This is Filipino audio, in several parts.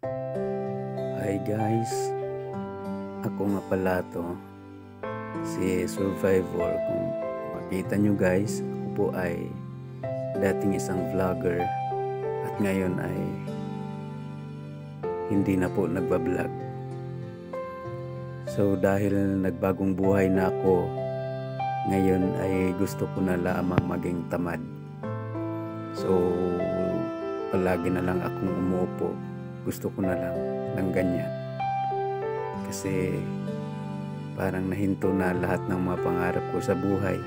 Hi guys, ako nga pala to, si Survivor. Kung makita nyo guys, ako po ay dating isang vlogger at ngayon ay hindi na po nagbablog. So dahil nagbagong buhay na ako, ngayon ay gusto ko na lamang maging tamad. So palagi na lang akong umuupo. Gusto ko na lang ng ganyan. Kasi parang nahinto na lahat ng mga pangarap ko sa buhay.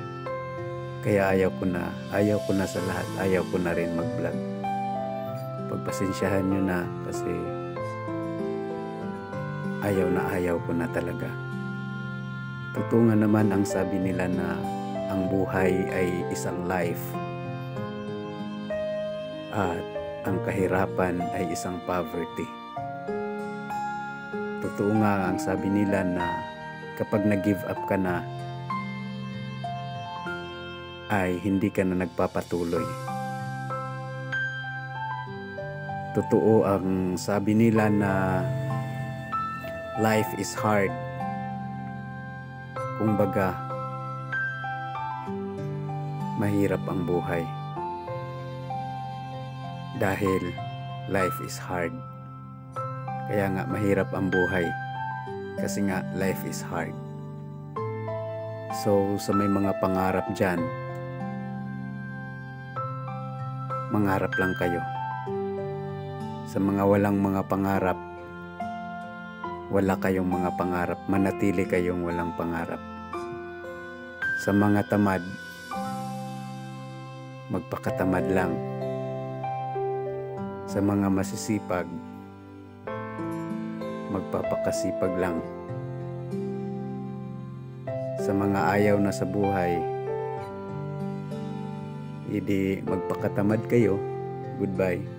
Kaya ayaw ko na sa lahat. Ayaw ko na rin mag-vlog. Pagpasensyahan nyo na kasi ayaw ko na talaga. Totoo nga naman ang sabi nila na ang buhay ay isang life. At ang kahirapan ay isang poverty. Totoo nga ang sabi nila na kapag nag-give up ka na, ay hindi ka na nagpapatuloy. Totoo ang sabi nila na life is hard. Kumbaga, mahirap ang buhay. Dahil life is hard. Kaya nga mahirap ang buhay. Kasi nga life is hard. So sa may mga pangarap dyan, mangarap lang kayo. Sa mga walang mga pangarap, wala kayong mga pangarap. Manatili kayong walang pangarap. Sa mga tamad, magpakatamad lang. Sa mga masisipag, magpapakasipag lang. Sa mga ayaw na sa buhay, hindi magpakatamad kayo. Goodbye.